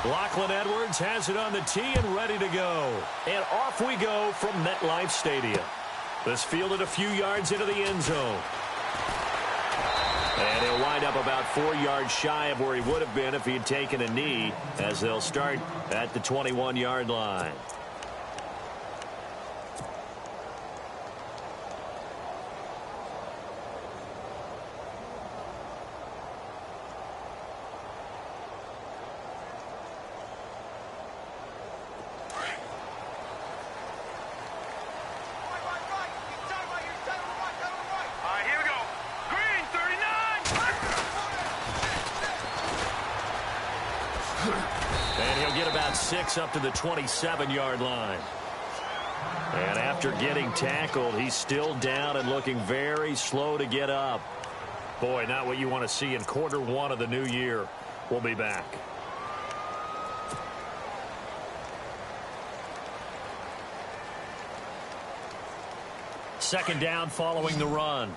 Lachlan Edwards has it on the tee and ready to go. And off we go from MetLife Stadium. This fielded a few yards into the end zone. And he'll wind up about 4 yards shy of where he would have been if he had taken a knee, as they'll start at the 21-yard line. And he'll get about 6 up to the 27-yard line. And after getting tackled, he's still down and looking very slow to get up. Boy, not what you want to see in quarter one of the new year. We'll be back. Second down following the run.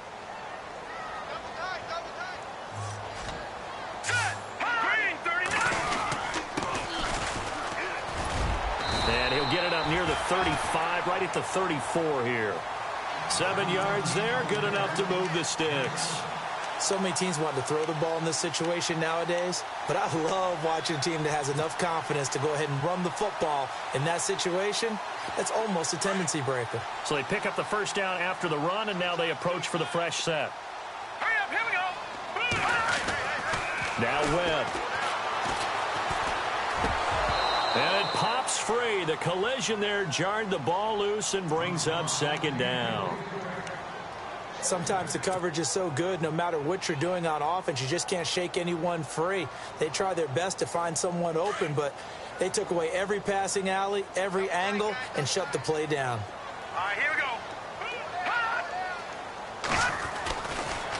And he'll get it up near the 35, right at the 34 here. 7 yards there, good enough to move the sticks. So many teams want to throw the ball in this situation nowadays, but I love watching a team that has enough confidence to go ahead and run the football in that situation. That's almost a tendency breaker. So they pick up the first down after the run, and now they approach for the fresh set. Hurry up, here we go. Now Webb. And it pops free. The collision there jarred the ball loose and brings up second down. Sometimes the coverage is so good, no matter what you're doing on offense, you just can't shake anyone free. They try their best to find someone open, but they took away every passing alley, every angle, and shut the play down. All right, here we go.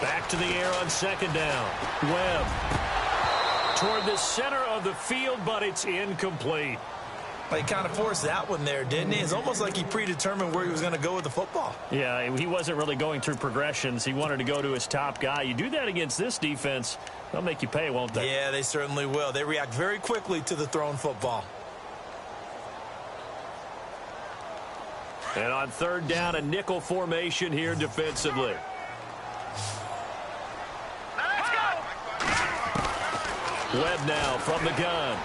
Back to the air on second down. Webb toward the center of the field, but it's incomplete. He kind of forced that one there, didn't he? It's almost like he predetermined where he was going to go with the football. Yeah, he wasn't really going through progressions. He wanted to go to his top guy. You do that against this defense, they'll make you pay, won't they? Yeah, they certainly will. They react very quickly to the thrown football. And on third down, a nickel formation here defensively. Let's go. Webb now from the gun.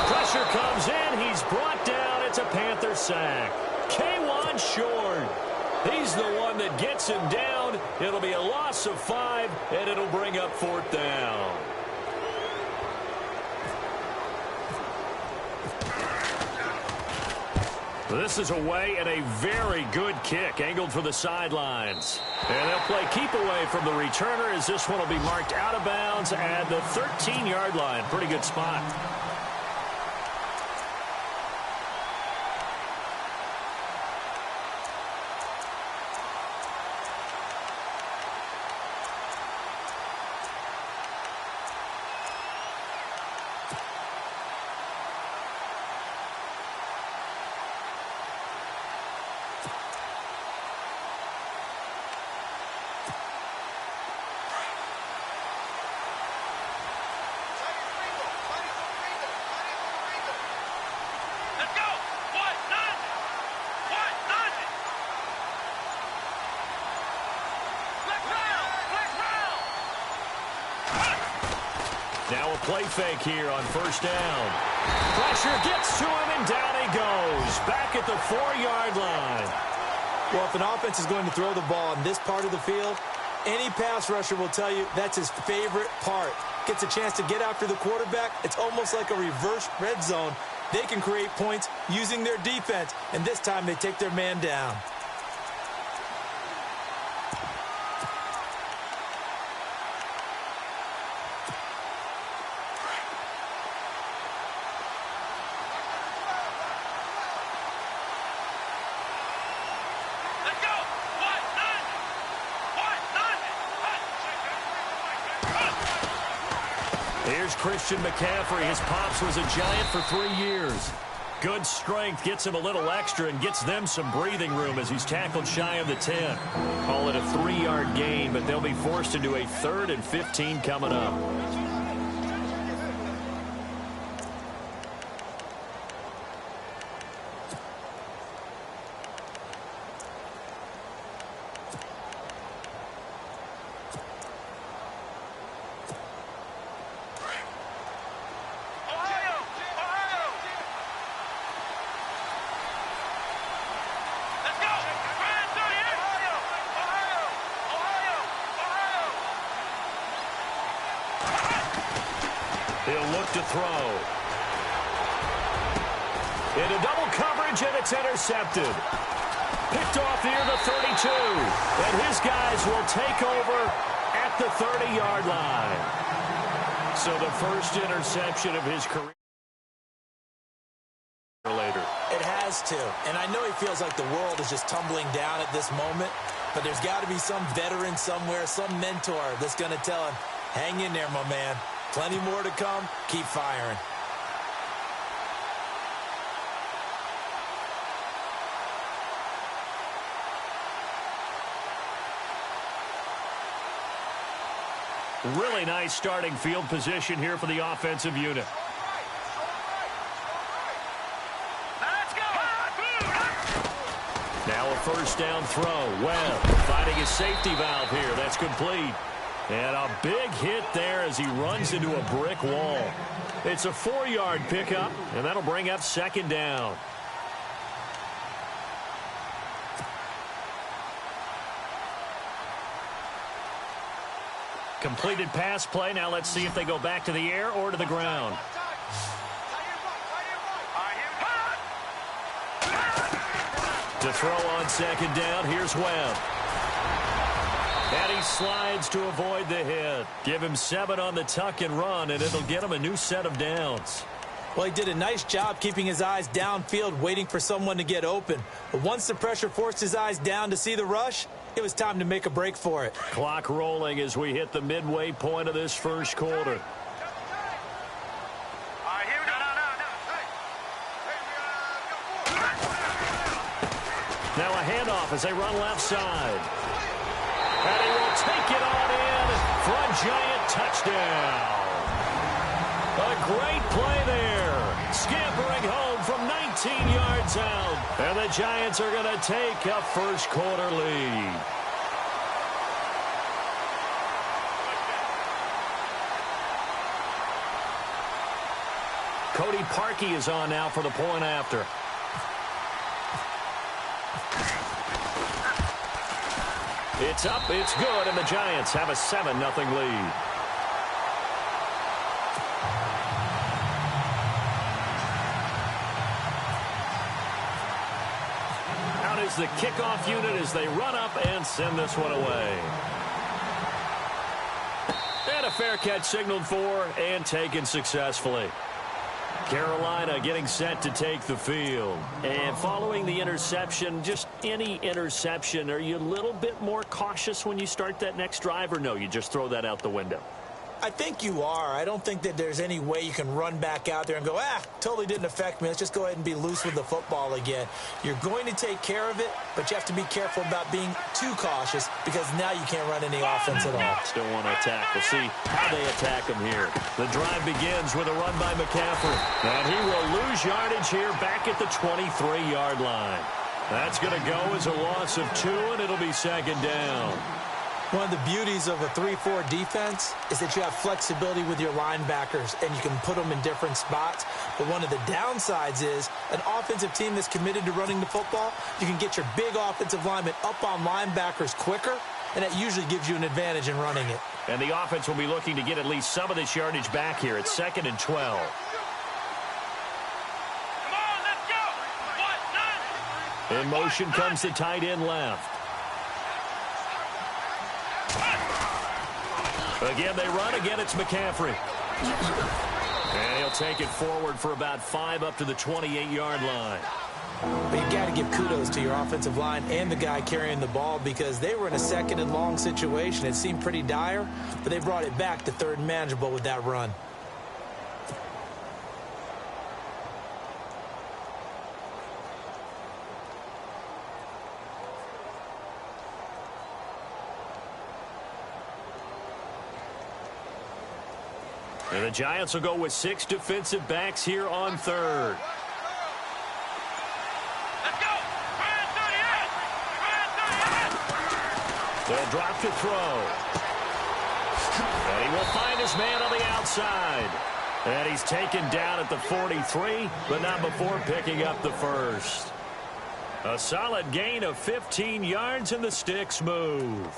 Pressure comes in. He's brought down. It's a Panther sack. K1 short. He's the one that gets him down. It'll be a loss of 5, and it'll bring up fourth down. This is away and a very good kick angled for the sidelines. And they'll play keep away from the returner as this one will be marked out of bounds at the 13-yard line. Pretty good spot. Now a play fake here on first down. Pressure gets to him, and down he goes. Back at the 4-yard line. Well, if an offense is going to throw the ball in this part of the field, any pass rusher will tell you that's his favorite part. Gets a chance to get after the quarterback. It's almost like a reverse red zone. They can create points using their defense, and this time they take their man down. Here's Christian McCaffrey. His pops was a Giant for 3 years. Good strength gets him a little extra and gets them some breathing room as he's tackled shy of the 10. Call it a 3-yard gain, but they'll be forced into a 3rd and 15 coming up. He'll look to throw. Into double coverage, and it's intercepted. Picked off near the 32. And his guys will take over at the 30-yard line. So the first interception of his career later. It has to. And I know he feels like the world is just tumbling down at this moment. But there's got to be some veteran somewhere, some mentor that's going to tell him, hang in there, my man. Plenty more to come. Keep firing. Really nice starting field position here for the offensive unit. Let's go. Now a first down throw. Webb finding his safety valve here. That's complete. And a big hit there as he runs into a brick wall. It's a 4-yard pickup, and that'll bring up second down. Completed pass play. Now let's see if they go back to the air or to the ground. To throw on second down, here's Webb. And he slides to avoid the hit. Give him 7 on the tuck and run, and it'll get him a new set of downs. Well, he did a nice job keeping his eyes downfield, waiting for someone to get open. But once the pressure forced his eyes down to see the rush, it was time to make a break for it. Clock rolling as we hit the midway point of this first quarter. Now a handoff as they run left side. And he will take it on in for a giant touchdown. A great play there. Scampering home from 19 yards out. And the Giants are going to take a first quarter lead. Cody Parkey is on now for the point after. It's up, it's good, and the Giants have a 7-0 lead. Out is the kickoff unit as they run up and send this one away. And a fair catch signaled for and taken successfully. Carolina getting set to take the field. And following the interception, just any interception, are you a little bit more cautious when you start that next drive, or no, you just throw that out the window? I think you are. I don't think that there's any way you can run back out there and go, totally didn't affect me. Let's just go ahead and be loose with the football again. You're going to take care of it, but you have to be careful about being too cautious because now you can't run any offense at all. Still want to attack. We'll see how they attack them here. The drive begins with a run by McCaffrey. And he will lose yardage here back at the 23-yard line. That's going to go as a loss of 2, and it'll be second down. One of the beauties of a 3-4 defense is that you have flexibility with your linebackers and you can put them in different spots. But one of the downsides is an offensive team that's committed to running the football, you can get your big offensive linemen up on linebackers quicker, and that usually gives you an advantage in running it. And the offense will be looking to get at least some of this yardage back here. It's 2nd and 12. In motion comes the tight end left. Again, they run. Again, it's McCaffrey. And he'll take it forward for about 5 up to the 28-yard line. But you got to give kudos to your offensive line and the guy carrying the ball because they were in a 2nd and long situation. It seemed pretty dire, but they brought it back to 3rd and manageable with that run. And the Giants will go with 6 defensive backs here on 3rd. Let's go. They'll drop to throw. And he will find his man on the outside. And he's taken down at the 43, but not before picking up the first. A solid gain of 15 yards, and the sticks move.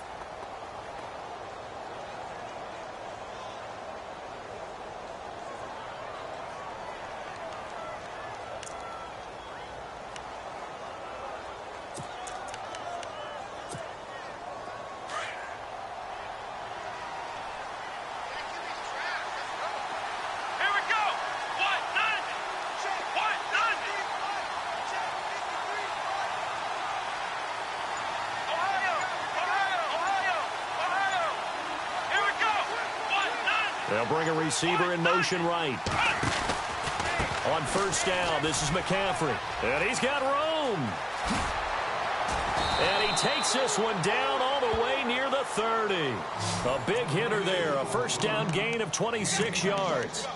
They'll bring a receiver in motion right. On first down, this is McCaffrey. And he's got room. And he takes this one down all the way near the 30. A big hitter there. A first down gain of 26 yards.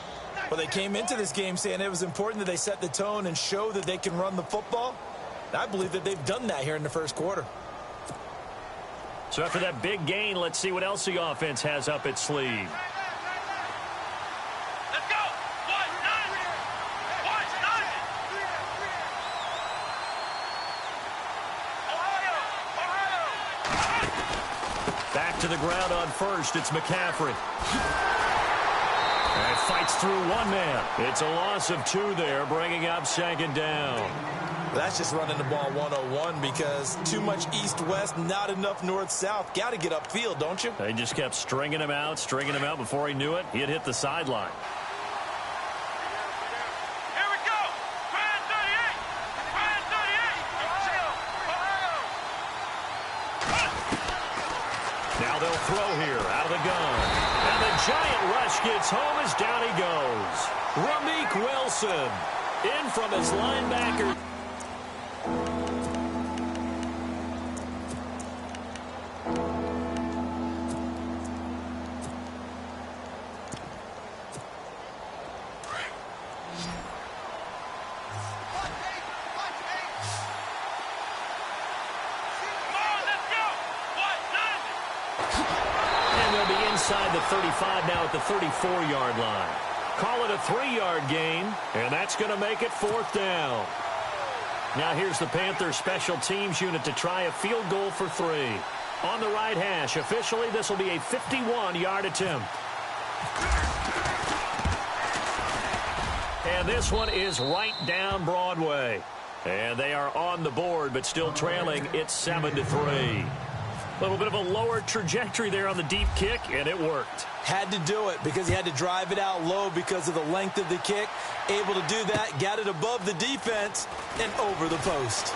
Well, they came into this game saying it was important that they set the tone and show that they can run the football. And I believe that they've done that here in the first quarter. So after that big gain, let's see what else the offense has up its sleeve. Let's go. One, nine. Ohio. Back to the ground on first. It's McCaffrey. And fights through one man. It's a loss of 2 there, bringing up second down. That's just running the ball 101 because too much east-west, not enough north-south. Got to get upfield, don't you? They just kept stringing him out before he knew it. He had hit the sideline. Here we go. Grand 38. Grand 38. Now they'll throw here out of the gun. And the giant rush gets home as down he goes. Ramik Wilson in from his linebacker. Inside the 35 now at the 34-yard line. Call it a 3-yard gain, and that's going to make it 4th down. Now here's the Panthers special teams unit to try a field goal for 3. On the right hash, officially this will be a 51-yard attempt. And this one is right down Broadway. And they are on the board, but still trailing. It's 7-3. A little bit of a lower trajectory there on the deep kick, and it worked. Had to do it because he had to drive it out low because of the length of the kick. Able to do that, got it above the defense, and over the post.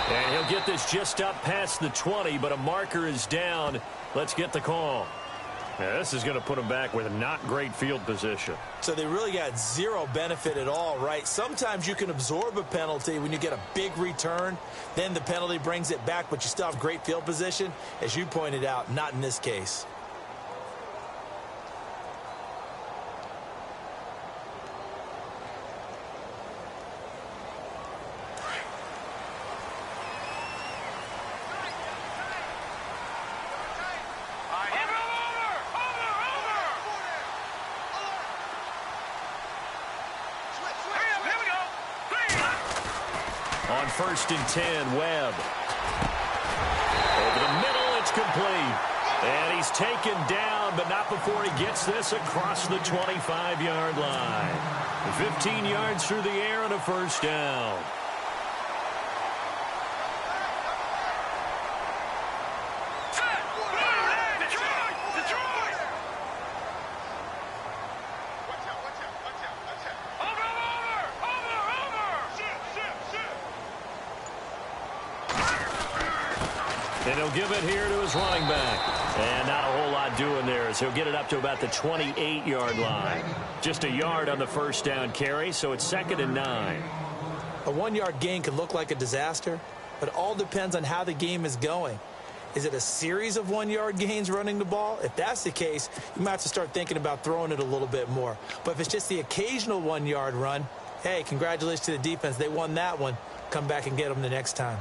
And he'll get this just up past the 20, but a marker is down. Let's get the call. Now, this is going to put him back with not great field position. So they really got zero benefit at all, right? Sometimes you can absorb a penalty when you get a big return. Then the penalty brings it back, but you still have great field position. As you pointed out, not in this case. On 1st and 10, Webb. Over the middle, it's complete. And he's taken down, but not before he gets this across the 25-yard line. 15 yards through the air and a first down. And he'll give it here to his running back. And not a whole lot doing there as he'll get it up to about the 28-yard line. Just a yard on the first down carry, so it's 2nd and 9. A 1-yard gain can look like a disaster, but it all depends on how the game is going. Is it a series of 1-yard gains running the ball? If that's the case, you might have to start thinking about throwing it a little bit more. But if it's just the occasional 1-yard run, hey, congratulations to the defense. They won that one. Come back and get them the next time.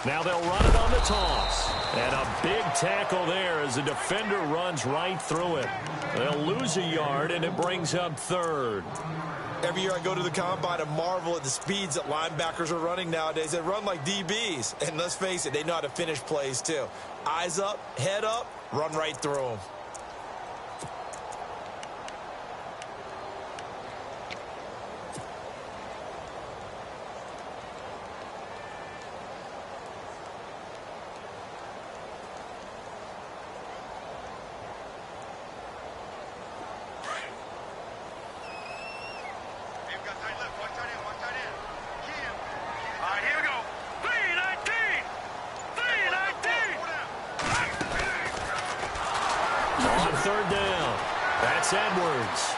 Now they'll run it on the toss. And a big tackle there as the defender runs right through it. They'll lose a yard, and it brings up 3rd. Every year I go to the combine and marvel at the speeds that linebackers are running nowadays. They run like DBs. And let's face it, they know how to finish plays too. Eyes up, head up, run right through them. third down. That's Edwards.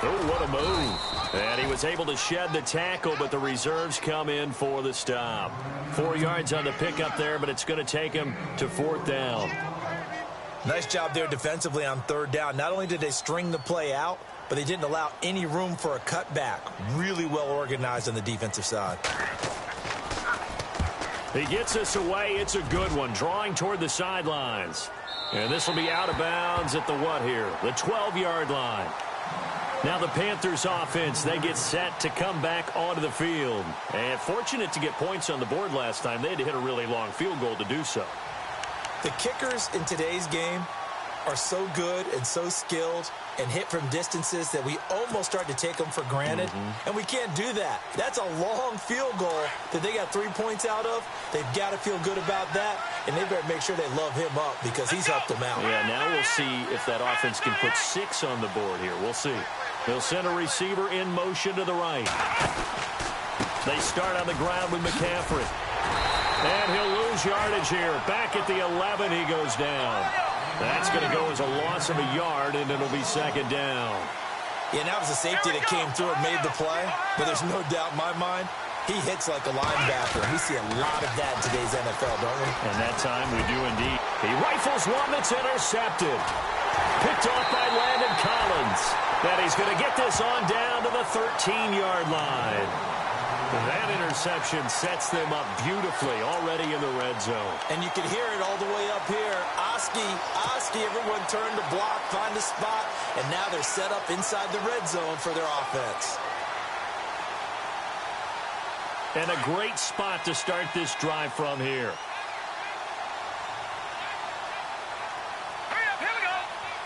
Oh, what a move. And he was able to shed the tackle, but the reserves come in for the stop. 4 yards on the pickup there, but it's going to take him to fourth down. Nice job there defensively on third down. Not only did they string the play out, but they didn't allow any room for a cutback. Really well organized on the defensive side. He gets us away. It's a good one, drawing toward the sidelines. And this will be out of bounds at the what here? The 12-yard line. Now the Panthers offense, they get set to come back onto the field. And fortunate to get points on the board last time. They had to hit a really long field goal to do so. The kickers in today's game are so good and so skilled and hit from distances that we almost start to take them for granted. And we can't do that. That's a long field goal that they got 3 points out of. They've got to feel good about that, and they better make sure they love him up because he's helped them out. Yeah, now we'll see if that offense can put 6 on the board here. We'll see. They'll send a receiver in motion to the right. They start on the ground with McCaffrey. And he'll lose yardage here. Back at the 11, he goes down. That's going to go as a loss of a yard, and it'll be second down. Yeah, and that was a safety that came through and made the play. But there's no doubt in my mind, he hits like a linebacker. We see a lot of that in today's NFL, don't we? And that time we do indeed. He rifles one that's intercepted. Picked off by Landon Collins. That he's going to get this on down to the 13-yard line. That interception sets them up beautifully already in the red zone. And you can hear it all the way up here. Oski, everyone turned to block, find a spot, and now they're set up inside the red zone for their offense. And a great spot to start this drive from here. Here we go.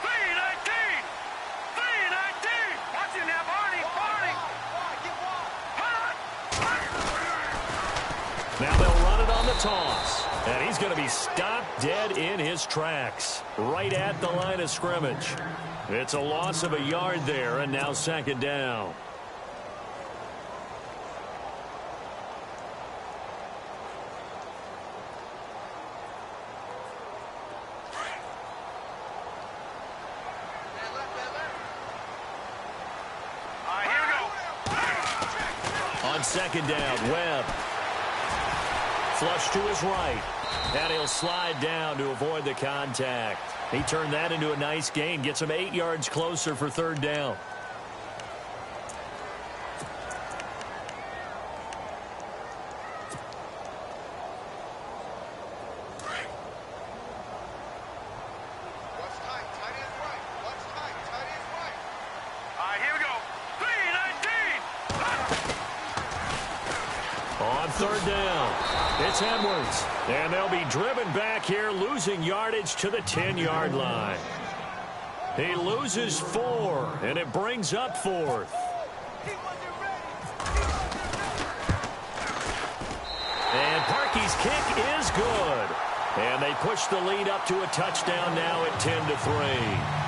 319. 319. Watch it now, Barney. Now they'll run it on the toss. And he's going to be stopped dead in his tracks. Right at the line of scrimmage. It's a loss of a yard there, and now second down. Here we go. On second down, Webb. Flush to his right. And he'll slide down to avoid the contact. He turned that into a nice gain. Gets him 8 yards closer for third down. Here we go. 319. On third down, it's Edwards. And they'll be driven back here, losing yardage to the 10-yard line. He loses 4, and it brings up fourth. And Parkey's kick is good. And they push the lead up to a touchdown now at 10-3.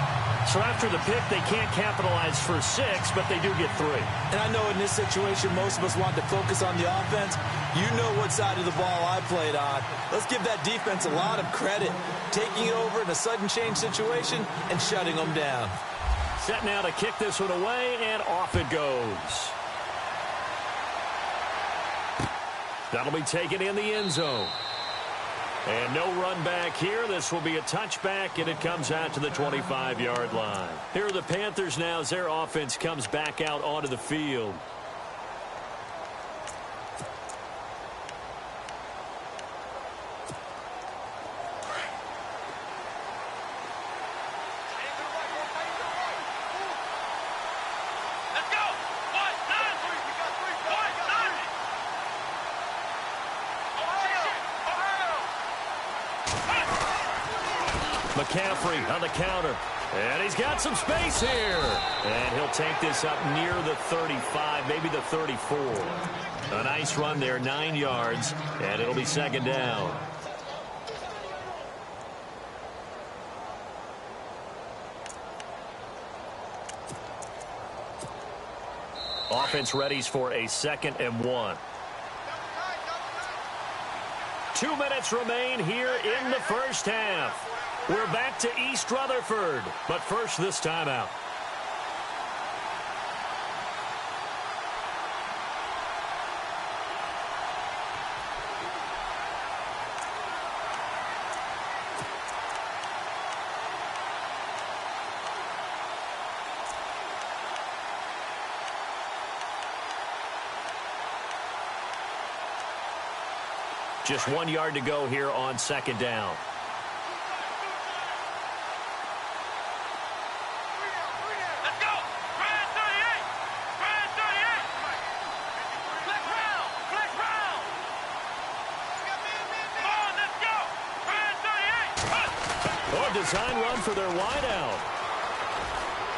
So after the pick, they can't capitalize for 6, but they do get 3. And I know in this situation, most of us want to focus on the offense. You know what side of the ball I played on. Let's give that defense a lot of credit. Taking it over in a sudden change situation and shutting them down. Set now to kick this one away, and off it goes. That'll be taken in the end zone. And no run back here. This will be a touchback, and it comes out to the 25-yard line. Here are the Panthers now as their offense comes back out onto the field. Let's go. 1-9. McCaffrey on the counter. And he's got some space here. And he'll take this up near the 35, maybe the 34. A nice run there, 9 yards, and it'll be second down. Offense readies for a 2nd and 1. 2 minutes remain here in the first half. We're back to East Rutherford, but first this timeout. Just 1 yard to go here on second down. Let's go. Brand 38. Brand 38. Flex round. Flex round. Come on, let's go. Brand 38. Oh, design run for their wideout.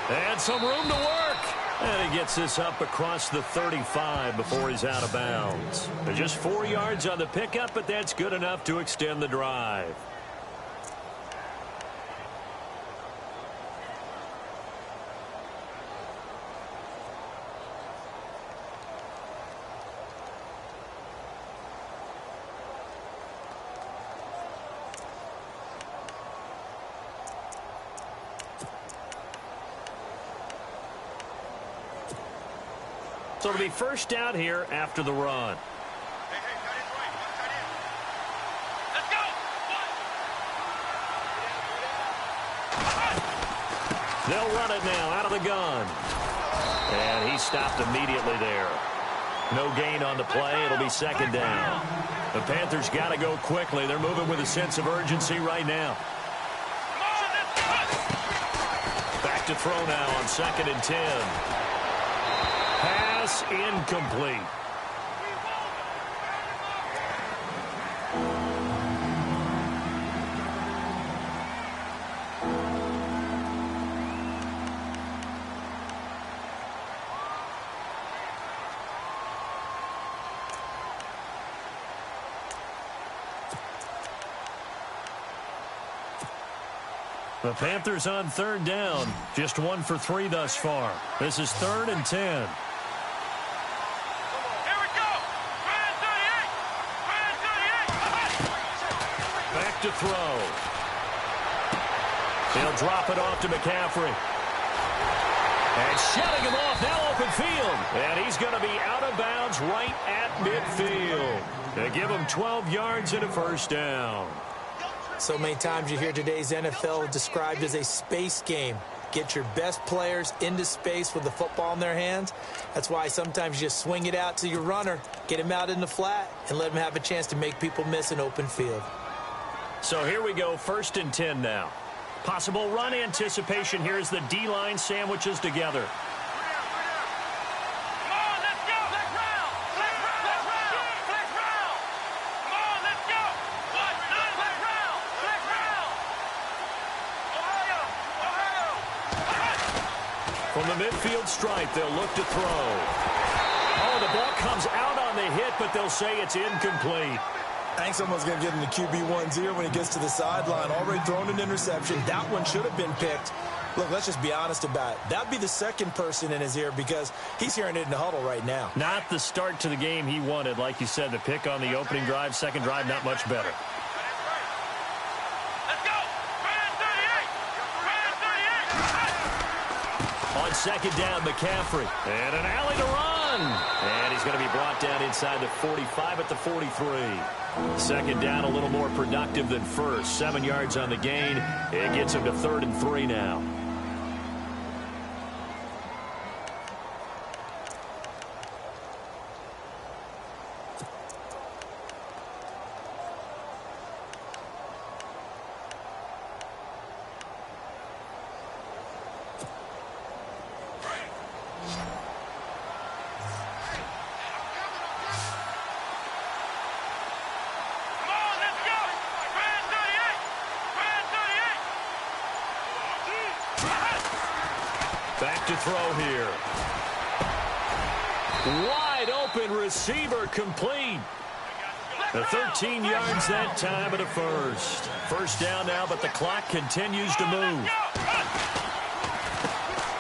And some room to work. And he gets this up across the 35 before he's out of bounds. Just 4 yards on the pickup, but that's good enough to extend the drive. So it'll be first down here after the run. Let's go. They'll run it now out of the gun. And he stopped immediately there. No gain on the play. It'll be second down. The Panthers got to go quickly. They're moving with a sense of urgency right now. Back to throw now on 2nd and 10. Pass incomplete. The Panthers on third down. Just 1 for 3 thus far. This is 3rd and 10. To throw. He'll drop it off to McCaffrey. And shutting him off now open field. And he's going to be out of bounds right at midfield. They give him 12 yards and a first down. So many times you hear today's NFL described as a space game. Get your best players into space with the football in their hands. That's why sometimes you just swing it out to your runner, get him out in the flat, and let him have a chance to make people miss an open field. So here we go, 1st and 10 now. Possible run anticipation. Here's the D-line sandwiches together. Come on, let's go. Flex round. Flex round. Flex round. Flex round. Come on, let's go. Flex round. Flex round. Ohio. Ohio. From the midfield stripe, they'll look to throw. Oh, the ball comes out on the hit, but they'll say it's incomplete. I think someone's going to get in the QB1's ear when he gets to the sideline. Already thrown an interception. That one should have been picked. Look, let's just be honest about it. That'd be the second person in his ear because he's hearing it in the huddle right now. Not the start to the game he wanted. Like you said, the pick on the opening drive, second drive, not much better. Let's go. Brand 38. Brand 38. On second down, McCaffrey. And an alley to run. And he's going to be brought down inside the 45 at the 43. Second down, a little more productive than first. 7 yards on the gain. It gets him to 3rd and 3 now. Back to throw here. Wide open receiver complete. The 13 yards that time at a first. First down now, but the clock continues to move.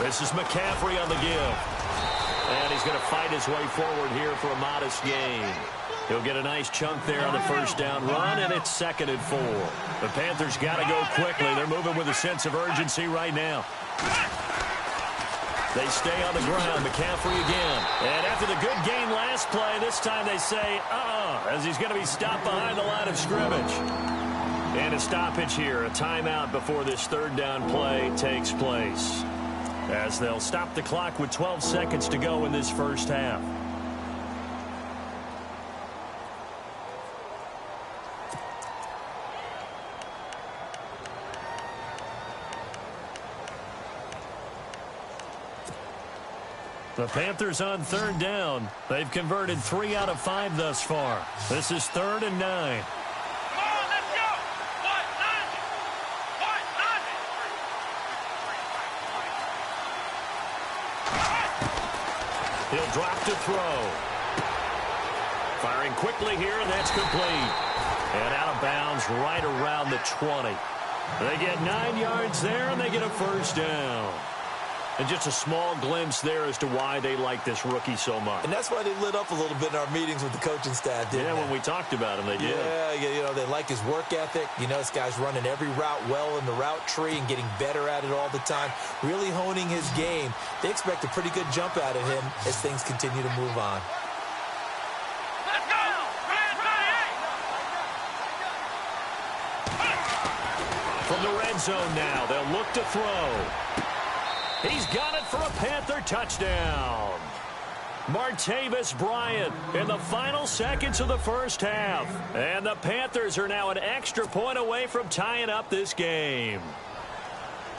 This is McCaffrey on the give. And he's going to fight his way forward here for a modest gain. He'll get a nice chunk there on the first down run, and it's 2nd and 4. The Panthers got to go quickly. They're moving with a sense of urgency right now. They stay on the ground. McCaffrey again. And after the good game last play, this time they say, as he's going to be stopped behind the line of scrimmage. And a stoppage here, a timeout before this 3rd down play takes place, as they'll stop the clock with 12 seconds to go in this first half. The Panthers on 3rd down. They've converted 3 out of 5 thus far. This is 3rd and 9. Come on, let's go. What? 90. What? 90. He'll drop to throw. Firing quickly here, and that's complete. And out of bounds right around the 20. They get 9 yards there, and they get a first down. And just a small glimpse there as to why they like this rookie so much. And that's why they lit up a little bit in our meetings with the coaching staff, didn't they? When we talked about him, they did. Yeah, they like his work ethic. This guy's running every route well in the route tree and getting better at it all the time, really honing his game. They expect a pretty good jump out of him as things continue to move on. Let's go. Red 38. From the red zone now, they'll look to throw. He's got it for a Panther touchdown. Martavis Bryant in the final seconds of the first half. And the Panthers are now an extra point away from tying up this game.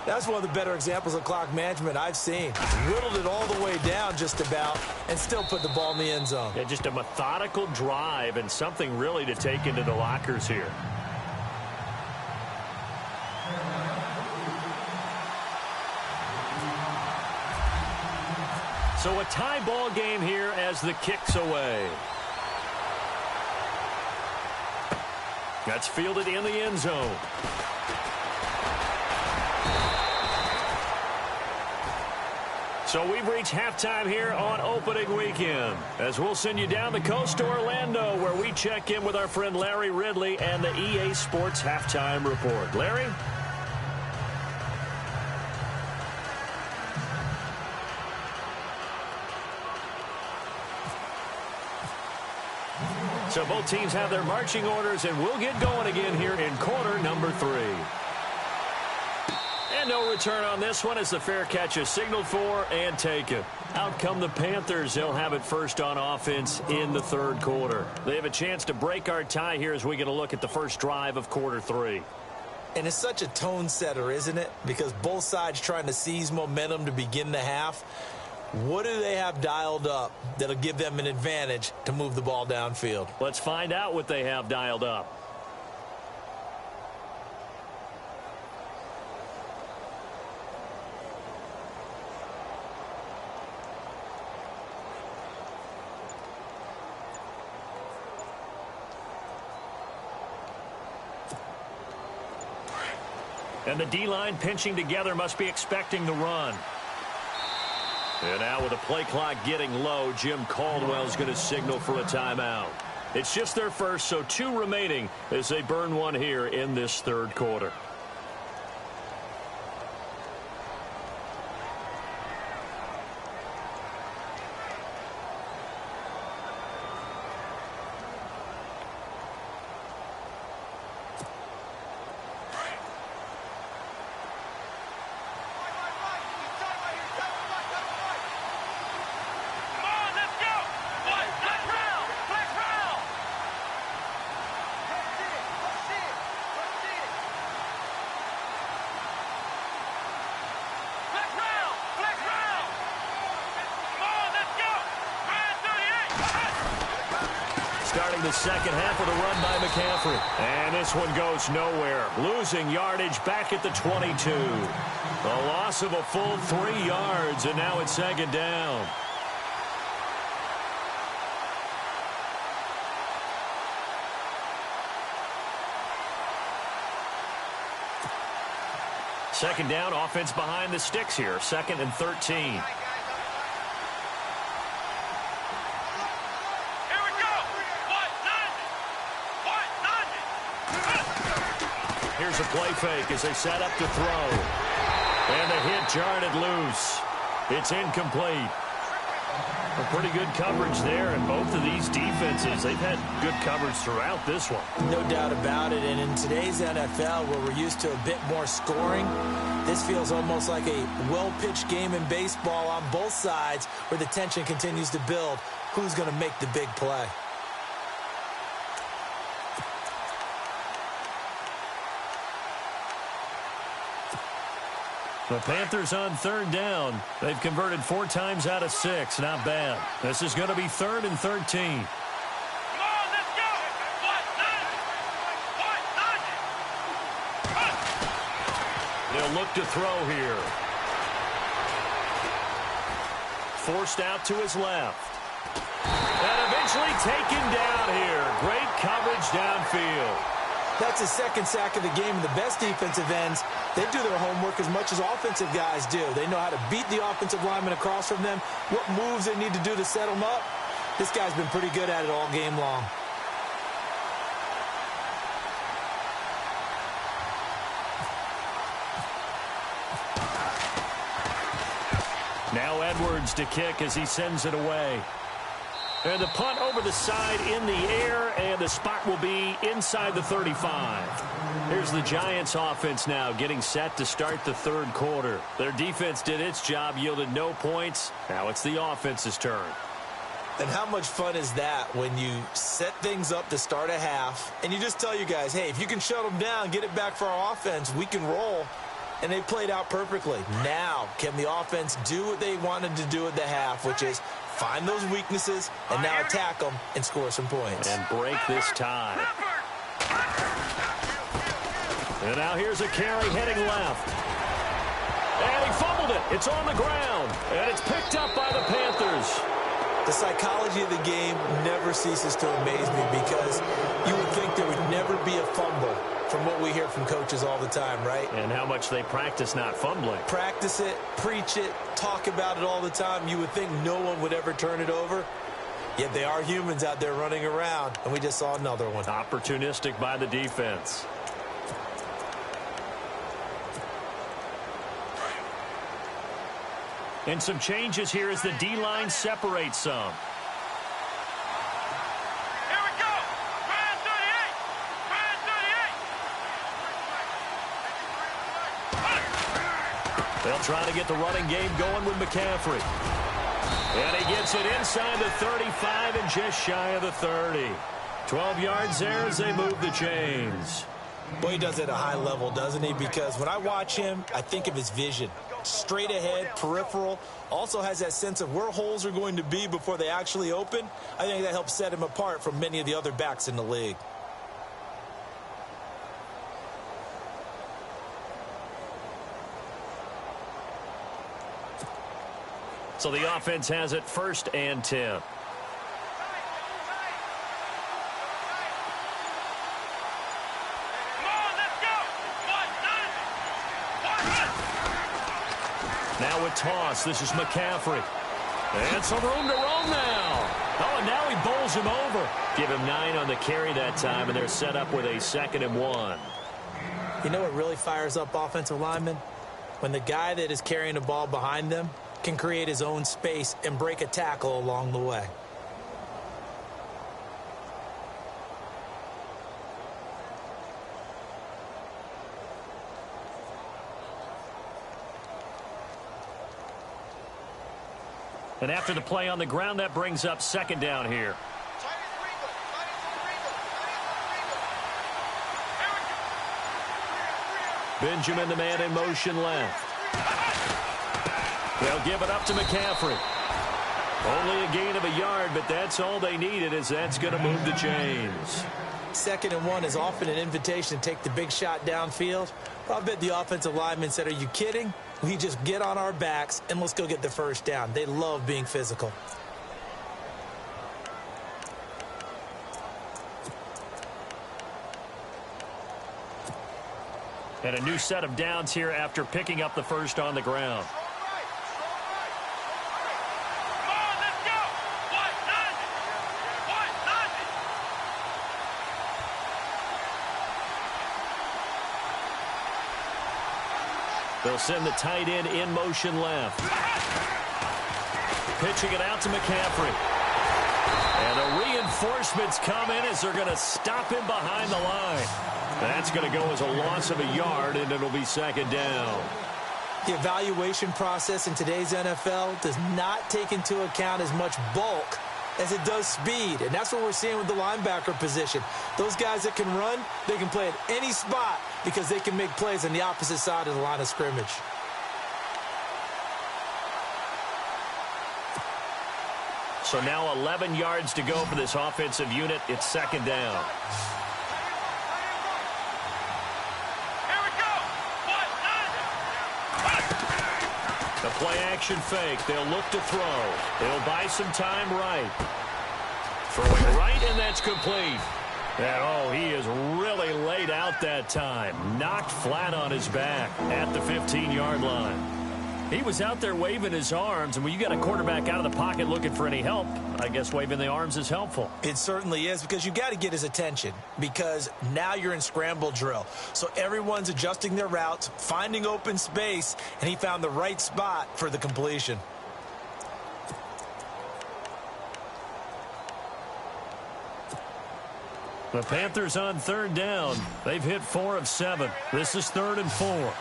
That's one of the better examples of clock management I've seen. Whittled it all the way down just about and still put the ball in the end zone. Yeah, just a methodical drive and something really to take into the lockers here. So a tie ball game here as the kick's away. That's fielded in the end zone. So we've reached halftime here on opening weekend, as we'll send you down the coast to Orlando, where we check in with our friend Larry Ridley and the EA Sports Halftime Report. Larry? So both teams have their marching orders, and we'll get going again here in quarter number 3. And no return on this one as the fair catch is signaled for and taken. Out come the Panthers. They'll have it first on offense in the 3rd quarter. They have a chance to break our tie here as we get a look at the first drive of quarter 3. And it's such a tone setter, isn't it? Because both sides trying to seize momentum to begin the half. What do they have dialed up that'll give them an advantage to move the ball downfield? Let's find out what they have dialed up. And the D-line pinching together must be expecting the run. And now with the play clock getting low, Jim Caldwell's going to signal for a timeout. It's just their first, so 2 remaining as they burn one here in this 3rd quarter. Starting the second half with a run by McCaffrey. And this one goes nowhere. Losing yardage back at the 22. A loss of a full 3 yards, and now it's 2nd down. Second down, offense behind the sticks here. 2nd and 13. Here we go. What? Here's a play fake as they set up to throw. And the hit jarred it loose. It's incomplete. A pretty good coverage there, and both of these defenses, they've had good coverage throughout this one. No doubt about it, and in today's NFL, where we're used to a bit more scoring, this feels almost like a well-pitched game in baseball on both sides where the tension continues to build. Who's going to make the big play? The Panthers on third down. They've converted 4 times out of 6. Not bad. This is going to be 3rd and 13. Come on, let's go. They'll look to throw here. Forced out to his left. And eventually taken down here. Great coverage downfield. That's his second sack of the game, and the best defensive ends, they do their homework as much as offensive guys do. They know how to beat the offensive lineman across from them, what moves they need to do to set them up. This guy's been pretty good at it all game long. Now Edwards to kick as he sends it away. And the punt over the side in the air, and the spot will be inside the 35. Here's the Giants offense now getting set to start the third quarter. Their defense did its job, yielded no points. Now it's the offense's turn. And how much fun is that when you set things up to start a half, and you just tell you guys, hey, if you can shut them down, get it back for our offense, we can roll. And they played out perfectly. Now, can the offense do what they wanted to do at the half, which is find those weaknesses and now attack them and score some points. And break this tie. And now here's a carry heading left. And he fumbled it. It's on the ground. And it's picked up by the Panthers. The psychology of the game never ceases to amaze me because you would think there would never be a fumble from what we hear from coaches all the time, right? And how much they practice not fumbling. Practice it, preach it, talk about it all the time. You would think no one would ever turn it over. Yet they are humans out there running around, and we just saw another one. Opportunistic by the defense. And some changes here as the D-line separates some. Here we go. Ryan 38. They'll try to get the running game going with McCaffrey. And he gets it inside the 35 and just shy of the 30. 12 yards there as they move the chains. Boy, he does it at a high level, doesn't he? Because when I watch him, I think of his vision. Straight ahead, peripheral, also has that sense of where holes are going to be before they actually open. I think that helps set him apart from many of the other backs in the league. So the offense has it 1st and 10. Now a toss. This is McCaffrey. And some room to roam now. Oh, and now he bowls him over. Give him 9 on the carry that time, and they're set up with a 2nd and 1. You know what really fires up offensive linemen? When the guy that is carrying the ball behind them can create his own space and break a tackle along the way. And after the play on the ground, that brings up 2nd down here. Benjamin, the man in motion left. They'll give it up to McCaffrey. Only a gain of a yard, but that's all they needed, as that's going to move the chains. 2nd and 1 is often an invitation to take the big shot downfield. Well, I bet the offensive lineman said, are you kidding? We just get on our backs and let's go get the 1st down. They love being physical. And a new set of downs here after picking up the 1st on the ground. They'll send the tight end in motion left. Pitching it out to McCaffrey. And the reinforcements come in as they're going to stop him behind the line. That's going to go as a loss of a yard, and it'll be second down. The evaluation process in today's NFL does not take into account as much bulk as it does speed, and that's what we're seeing with the linebacker position. Those guys that can run, they can play at any spot because they can make plays on the opposite side of the line of scrimmage. So now 11 yards to go for this offensive unit. It's second down. Here we go. The play-action fake. They'll look to throw. They'll buy some time right. Throwing right, and that's complete. And, oh, he is really laid out that time. Knocked flat on his back at the 15-yard line. He was out there waving his arms, and when you got a quarterback out of the pocket looking for any help, I guess waving the arms is helpful. It certainly is, because you got to get his attention, because now you're in scramble drill. So everyone's adjusting their routes, finding open space, and he found the right spot for the completion. The Panthers on third down. They've hit 4 of 7. This is 3rd and 4.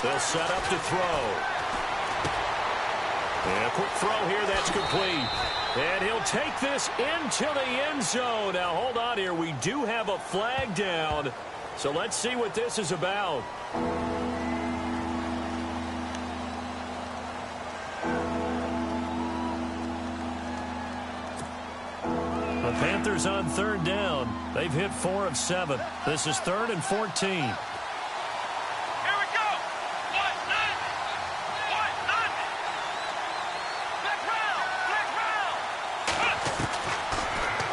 They'll set up to throw. And a quick throw here, that's complete. And he'll take this into the end zone. Now, hold on here. We do have a flag down. So let's see what this is about. The Panthers on third down. They've hit 4 of 7. This is 3rd and 14.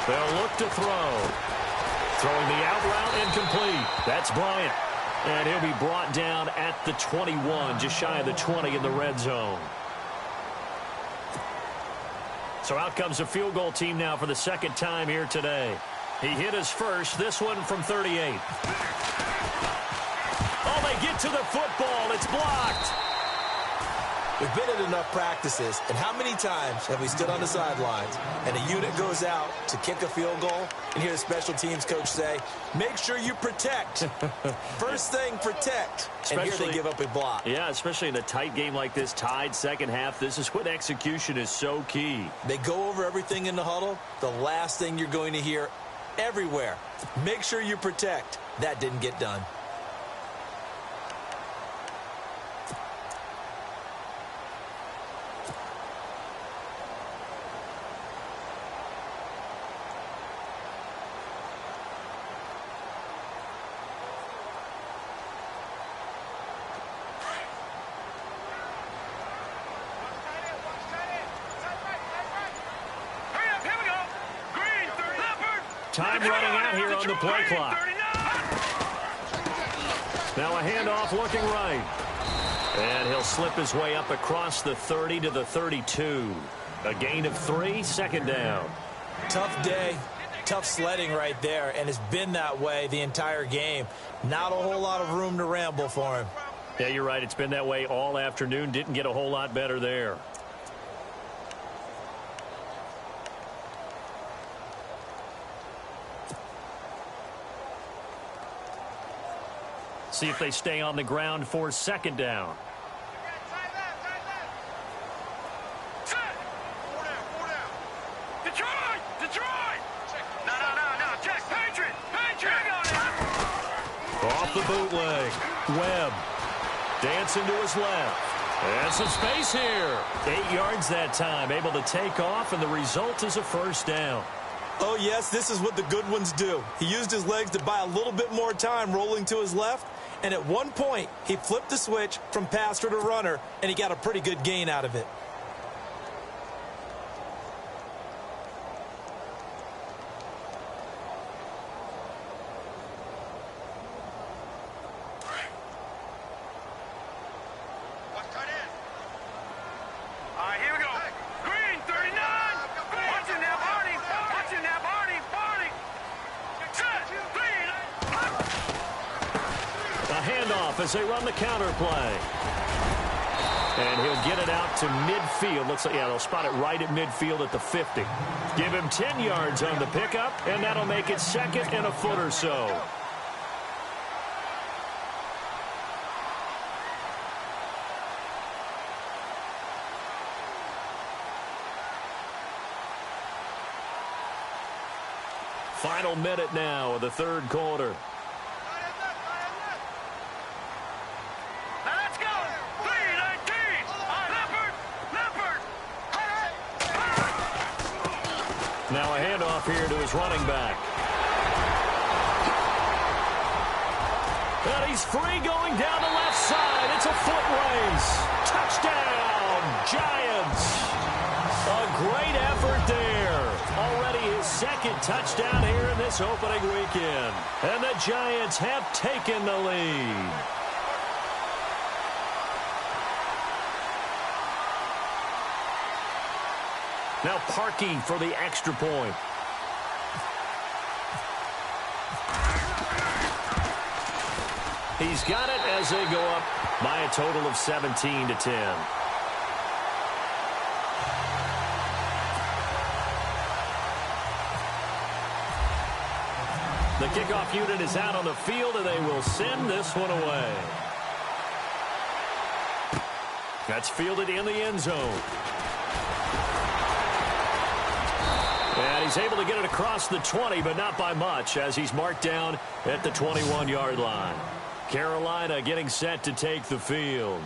They'll look to throw. Throwing the out route incomplete. That's Bryant. And he'll be brought down at the 21, just shy of the 20 in the red zone. So out comes the field goal team now for the second time here today. He hit his first, this one from 38. Oh, they get to the football. It's blocked. We've been at enough practices, and how many times have we stood on the sidelines and a unit goes out to kick a field goal and hear the special teams coach say, make sure you protect. First thing, protect. And here they give up a block. Yeah, especially in a tight game like this, tied second half. This is when execution is so key. They go over everything in the huddle. The last thing you're going to hear everywhere, make sure you protect. That didn't get done. Time running out here on the play clock. Now a handoff looking right. And he'll slip his way up across the 30 to the 32. A gain of 3, second down. Tough day, tough sledding right there, and it's been that way the entire game. Not a whole lot of room to ramble for him. Yeah, you're right. It's been that way all afternoon. Didn't get a whole lot better there. See if they stay on the ground for second down. Detroit! No, check. Patriot! Off the bootleg. Webb. Dancing to his left. And some space here. 8 yards that time. Able to take off, and the result is a first down. Oh, yes, this is what the good ones do. He used his legs to buy a little bit more time rolling to his left, and at one point, he flipped the switch from passer to runner, and he got a pretty good gain out of it. All right, here we go. Green, 39. Watch him now, Barney. Watch him now, Barney. handoff as they run the counter play. And he'll get it out to midfield. Looks like, yeah, they'll spot it right at midfield at the 50. Give him 10 yards on the pickup, and that'll make it second and a foot or so. Final minute now of the third quarter. Let's go! 3-19! Leopard! Now a handoff here to his running back. And he's free going down the left side. It's a foot race. Touchdown, Giants. A great effort there. Already his second touchdown here in this opening weekend. And the Giants have taken the lead. Now Parkey for the extra point. He's got it as they go up by a total of 17-10. The kickoff unit is out on the field, and they will send this one away. That's fielded in the end zone. And he's able to get it across the 20, but not by much, as he's marked down at the 21-yard line. Carolina getting set to take the field.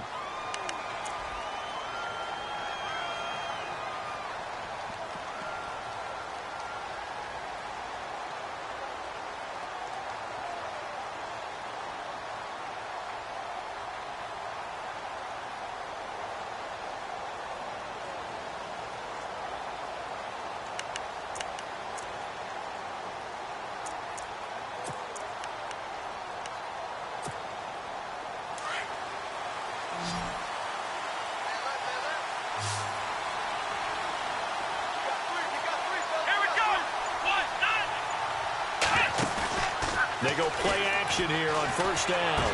They go play action here on first down.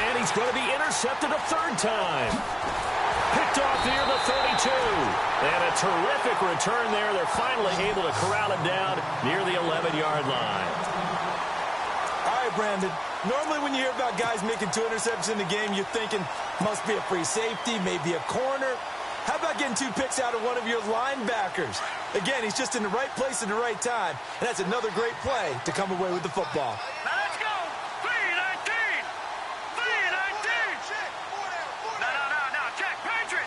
And he's going to be intercepted a third time. Picked off near the 32. And a terrific return there. They're finally able to corral him down near the 11-yard line. All right, Brandon. Normally when you hear about guys making 2 interceptions in the game, you're thinking must be a free safety, maybe a corner. How about getting 2 picks out of one of your linebackers? Again, he's just in the right place at the right time. And that's another great play to come away with the football. Now let's go! 3-19! 3-19! No, check! Patriot!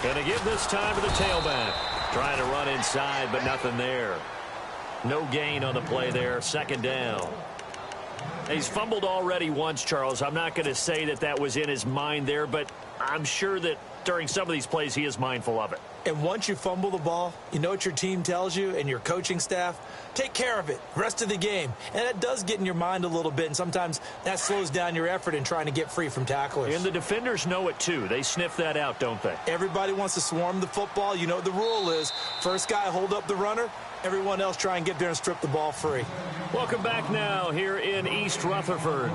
And to give this time to the tailback. Trying to run inside, but nothing there. No gain on the play there. Second down. He's fumbled already once, Charles. I'm not going to say that that was in his mind there, but I'm sure that during some of these plays he is mindful of it. And once you fumble the ball, you know what your team tells you and your coaching staff? Take care of it rest of the game. And that does get in your mind a little bit, and sometimes that slows down your effort in trying to get free from tacklers. And the defenders know it too. They sniff that out, don't they? Everybody wants to swarm the football. You know what the rule is. First guy hold up the runner. Everyone else try and get there and strip the ball free. Welcome back now here in East Rutherford.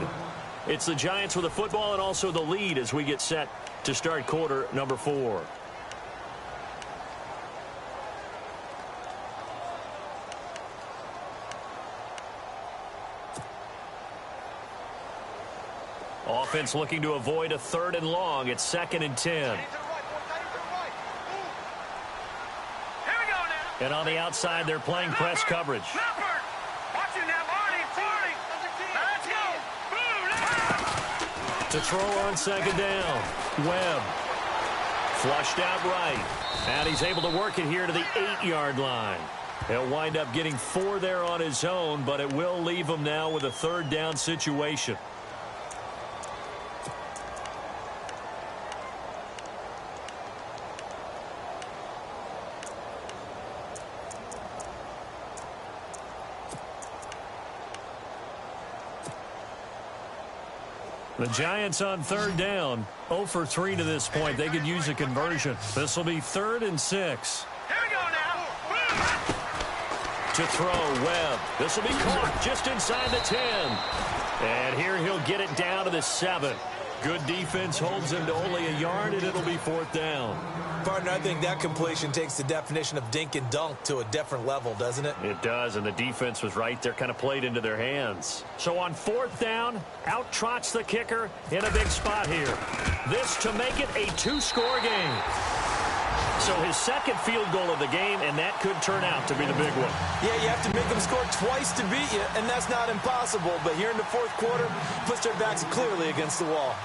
It's the Giants with the football and also the lead as we get set to start quarter number 4. Offense looking to avoid a 3rd and long. It's 2nd and 10. And on the outside, they're playing press coverage. Watch it now, Barney. Let's go. To throw on 2nd down. Webb. Flushed out right. And he's able to work it here to the 8-yard line. He'll wind up getting 4 there on his own, but it will leave him now with a 3rd down situation. The Giants on 3rd down, 0 for 3 to this point. They could use a conversion. This will be 3rd and 6. Here we go now. To throw, Webb. This will be caught just inside the 10. And here he'll get it down to the 7. Good defense holds him to only a yard, and it'll be 4th down. Partner, I think that completion takes the definition of dink and dunk to a different level, doesn't it? It does, and the defense was right there, kind of played into their hands. So on 4th down, out trots the kicker in a big spot here. This to make it a 2-score game. So his second field goal of the game, and that could turn out to be the big one. Yeah, you have to make them score twice to beat you, and that's not impossible. But here in the 4th quarter, puts their backs clearly against the wall.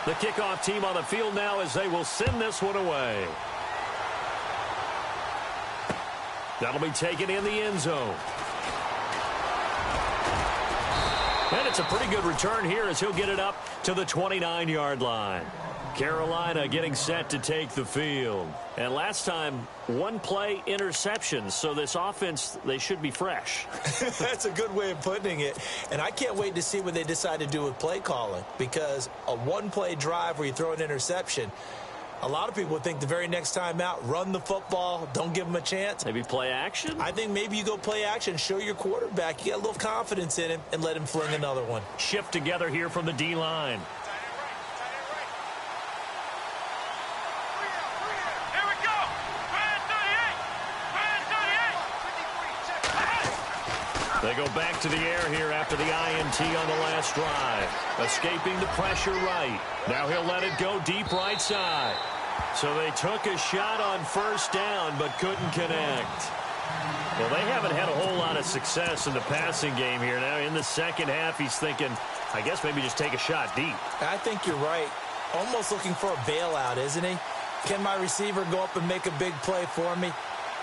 The kickoff team on the field now as they will send this one away. That'll be taken in the end zone. And it's a pretty good return here as he'll get it up to the 29-yard line. Carolina getting set to take the field. And last time, 1 play interception. So this offense, they should be fresh. That's a good way of putting it. And I can't wait to see what they decide to do with play calling. Because a 1-play drive where you throw an interception, a lot of people would think the very next time out, run the football, don't give them a chance. Maybe play action? I think maybe you go play action, show your quarterback. You got a little confidence in him, and let him fling another one. Shift together here from the D-line. They go back to the air here after the INT on the last drive. Escaping the pressure right. Now he'll let it go deep right side. So they took a shot on 1st down but couldn't connect. Well, they haven't had a whole lot of success in the passing game here. Now in the second half, he's thinking, I guess maybe just take a shot deep. I think you're right. Almost looking for a bailout, isn't he? Can my receiver go up and make a big play for me?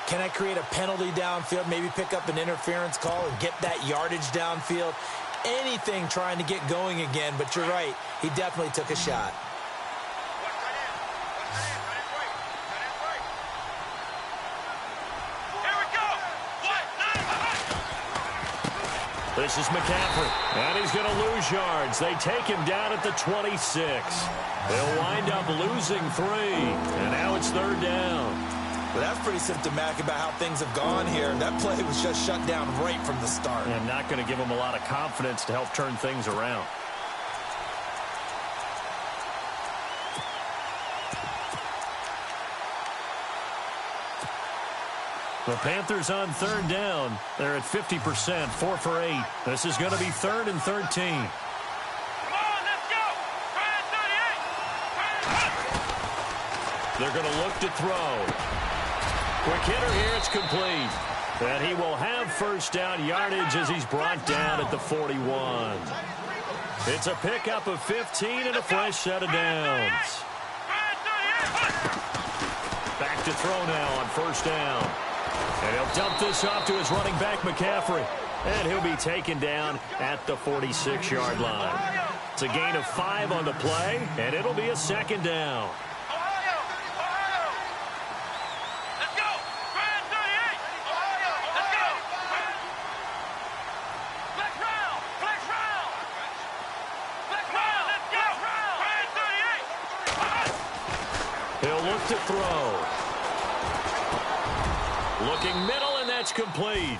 Can I create a penalty downfield, maybe pick up an interference call and get that yardage downfield? Anything trying to get going again, but you're right. He definitely took a shot. Here we go. This is McCaffrey, and he's going to lose yards. They take him down at the 26. They'll wind up losing 3, and now it's 3rd down. Well, that's pretty symptomatic about how things have gone here. That play was just shut down right from the start. And not going to give them a lot of confidence to help turn things around. The Panthers on 3rd down. They're at 50%, 4 for 8. This is going to be 3rd and 13. Come on, let's go. 38. They're going to look to throw. Quick hitter here, it's complete. And he will have 1st down yardage as he's brought down at the 41. It's a pickup of 15 and a fresh set of downs. Back to throw now on 1st down. And he'll dump this off to his running back, McCaffrey. And he'll be taken down at the 46-yard line. It's a gain of 5 on the play, and it'll be a 2nd down. To throw. Looking middle, and that's complete.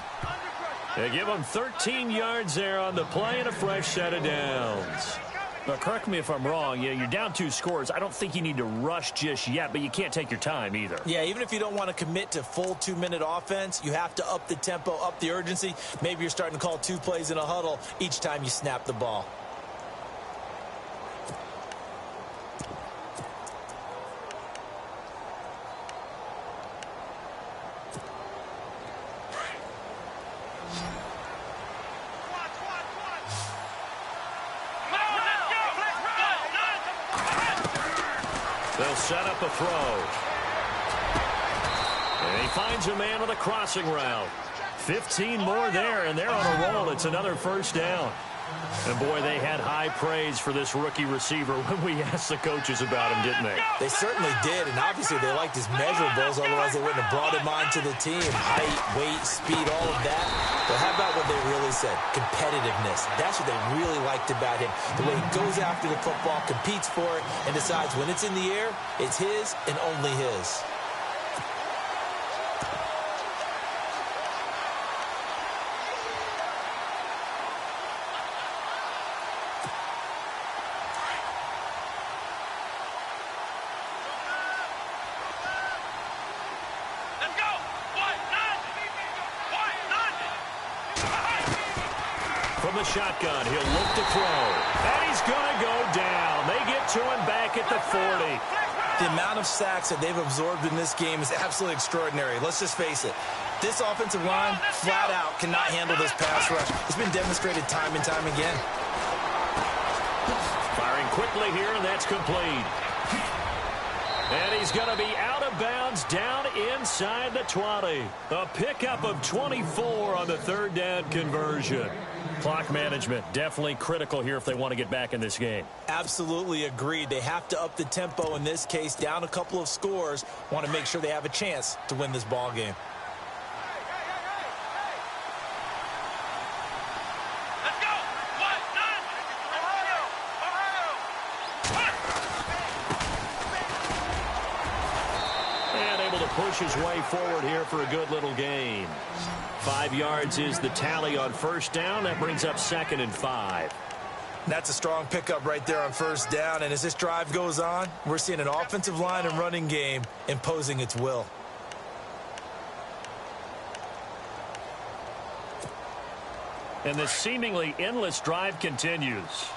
They give him 13 yards there on the play and a fresh set of downs. Now, correct me if I'm wrong. Yeah, you're down 2 scores. I don't think you need to rush just yet, but you can't take your time either. Yeah, even if you don't want to commit to full 2-minute offense, you have to up the tempo, up the urgency. Maybe you're starting to call 2 plays in a huddle each time you snap the ball. They'll set up a throw. And he finds a man with a crossing route. 15 more there, and they're on a roll. It's another 1st down. And, boy, they had high praise for this rookie receiver when we asked the coaches about him, didn't they? They certainly did, and obviously they liked his measurables, otherwise they wouldn't have brought him onto the team. Height, weight, speed, all of that. But how about what they really said? Competitiveness. That's what they really liked about him. The way he goes after the football, competes for it, and decides when it's in the air, it's his and only his. shotgun. He'll look to throw. And he's going to go down. They get to him back at the 40. The amount of sacks that they've absorbed in this game is absolutely extraordinary. Let's just face it. This offensive line, flat out, cannot handle this pass rush. It's been demonstrated time and time again. Firing quickly here, and that's complete. And he's going to be out of bounds down inside the 20. A pickup of 24 on the third down conversion. Clock management definitely critical here if they want to get back in this game. Absolutely agreed. They have to up the tempo in this case, down a couple of scores. Want to make sure they have a chance to win this ball game. Let's go. 1-9. Ohio. And able to push his way forward here for a good little gain. 5 yards is the tally on first down. That brings up 2nd and 5. That's a strong pickup right there on first down. And as this drive goes on, we're seeing an offensive line and running game imposing its will. And this seemingly endless drive continues.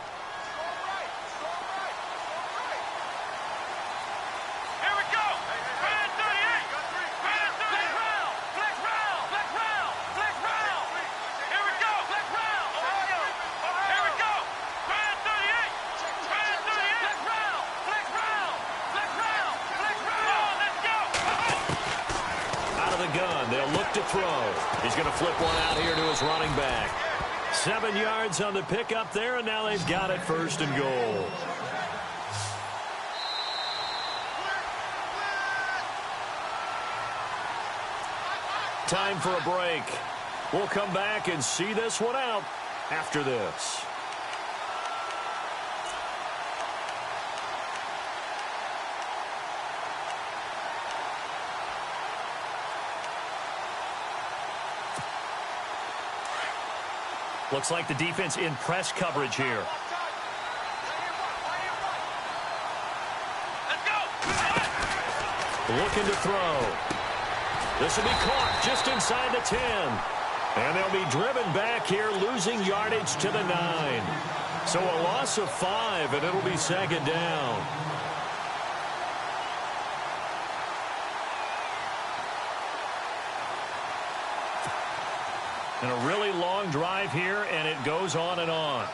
Here we go. Brand 38. Brand 38. Flex round. Flex round. Flex round. Here we go. Flex round. Ohio. Here we go. Brand 38. Brand 38. Flex round. Flex round. Flex round. Flex round. Let's go. Out of the gun, they'll look to throw. He's going to flip one out here to his running back. 7 yards on the pickup there, and now they've got it 1st and goal. Time for a break. We'll come back and see this one out after this. Looks like the defense in press coverage here. Let's go. Looking to throw. This will be caught just inside the 10. And they'll be driven back here, losing yardage to the 9. So a loss of 5, and it'll be 2nd down. And a really long drive here, and it goes on and on.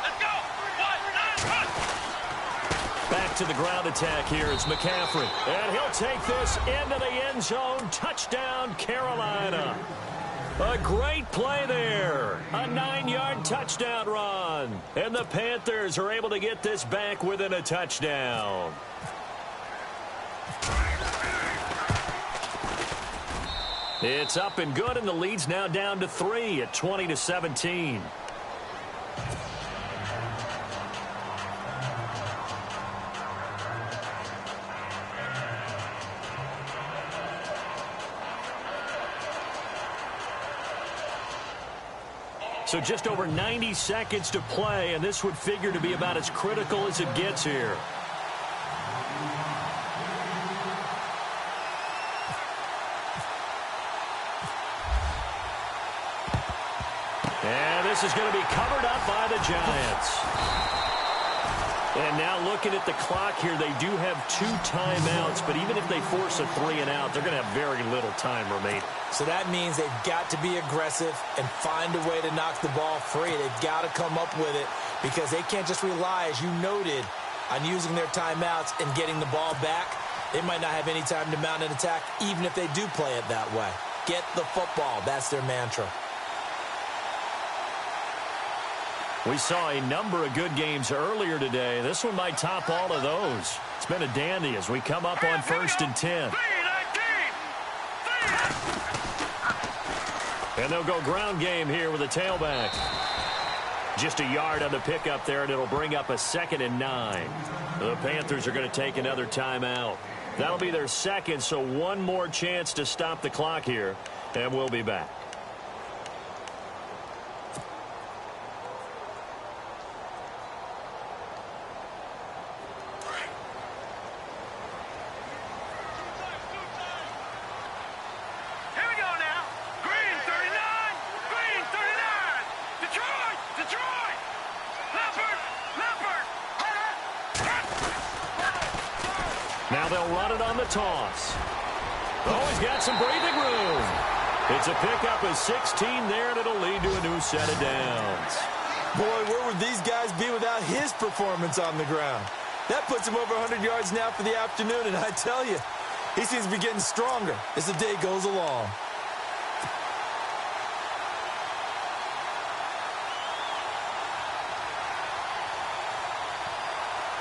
Let's go. 1-9. Run. Back to the ground attack here. It's McCaffrey. And he'll take this into the end zone. Touchdown, Carolina. A great play there. A 9-yard touchdown run. And the Panthers are able to get this back within a touchdown. It's up and good, and the lead's now down to 3 at 20-17. So just over 90 seconds to play, and this would figure to be about as critical as it gets here. And this is going to be covered up by the Giants. And now looking at the clock here, they do have 2 timeouts, but even if they force a 3 and out, they're going to have very little time remaining. So that means they've got to be aggressive and find a way to knock the ball free. They've got to come up with it because they can't just rely, as you noted, on using their timeouts and getting the ball back. They might not have any time to mount an attack, even if they do play it that way. Get the football. That's their mantra. We saw a number of good games earlier today. This one might top all of those. It's been a dandy as we come up on 1st and 10. And they'll go ground game here with a tailback. Just a yard on the pickup there, and it'll bring up a 2nd and 9. The Panthers are going to take another timeout. That'll be their 2nd, so one more chance to stop the clock here, and we'll be back. Here we go now. Green Now they'll run it on the toss. Oh, he's got some breathing room. It's a pickup of 16 there, and it'll lead to a new set of downs. Boy, where would these guys be without his performance on the ground? That puts him over 100 yards now for the afternoon, and I tell you, he seems to be getting stronger as the day goes along.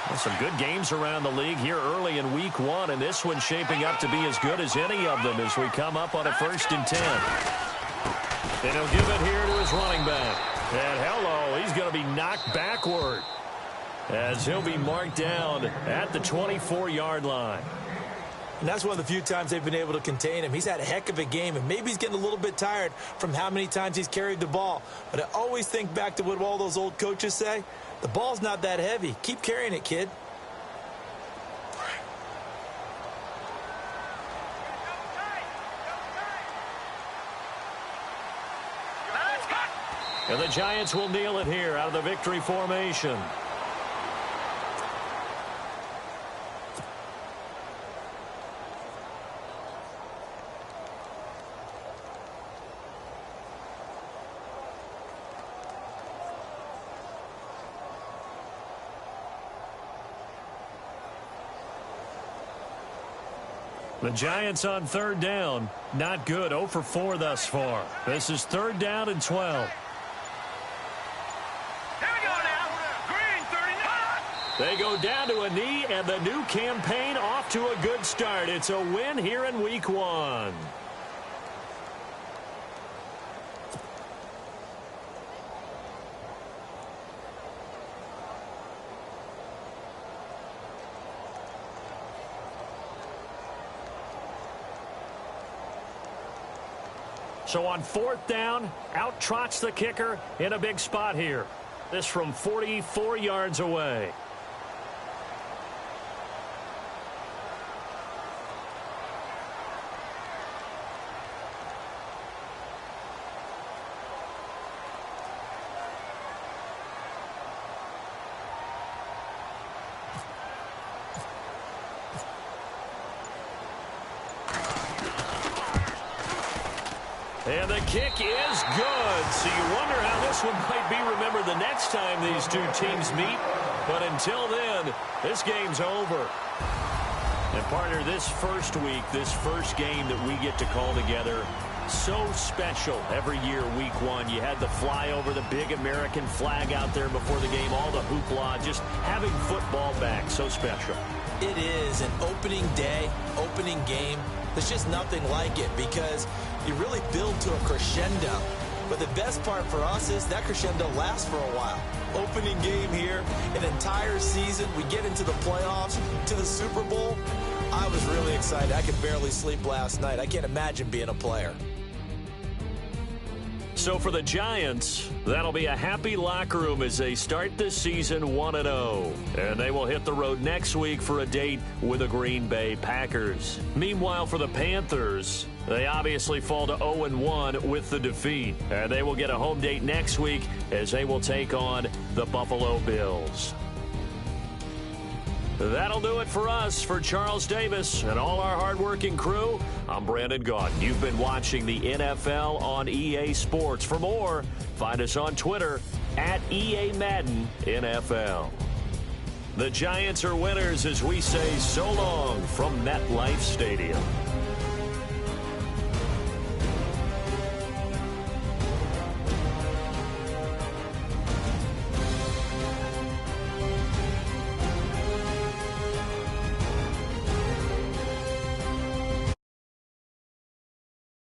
Well, some good games around the league here early in week 1, and this one's shaping up to be as good as any of them as we come up on a 1st and 10. And he'll give it here to his running back. And hello, he's going to be knocked backward as he'll be marked down at the 24-yard line. And that's one of the few times they've been able to contain him. He's had a heck of a game, and maybe he's getting a little bit tired from how many times he's carried the ball. But I always think back to what all those old coaches say. The ball's not that heavy. Keep carrying it, kid. And the Giants will kneel it here out of the victory formation. The Giants on 3rd down. Not good. 0 for 4 thus far. This is 3rd down and 12. Here we go now. Green 39. They go down to a knee, and the new campaign off to a good start. It's a win here in week 1. So on 4th down, out trots the kicker in a big spot here. This from 44 yards away. And the kick is good. So you wonder how this one might be remembered the next time these two teams meet. But until then, this game's over. And partner, this first week, this first game that we get to call together, so special every year, week 1. You had the flyover, the big American flag out there before the game, all the hoopla, just having football back, so special. It is an opening day, opening game. There's just nothing like it because you really build to a crescendo. But the best part for us is that crescendo lasts for a while. Opening game here, an entire season. We get into the playoffs, to the Super Bowl. I was really excited. I could barely sleep last night. I can't imagine being a player. So for the Giants, that'll be a happy locker room as they start this season 1-0. And they will hit the road next week for a date with the Green Bay Packers. Meanwhile, for the Panthers, they obviously fall to 0-1 with the defeat. And they will get a home date next week as they will take on the Buffalo Bills. That'll do it for us. For Charles Davis and all our hardworking crew, I'm Brandon Gaudin. You've been watching the NFL on EA Sports. For more, find us on Twitter at EA Madden NFL. The Giants are winners as we say so long from MetLife Stadium.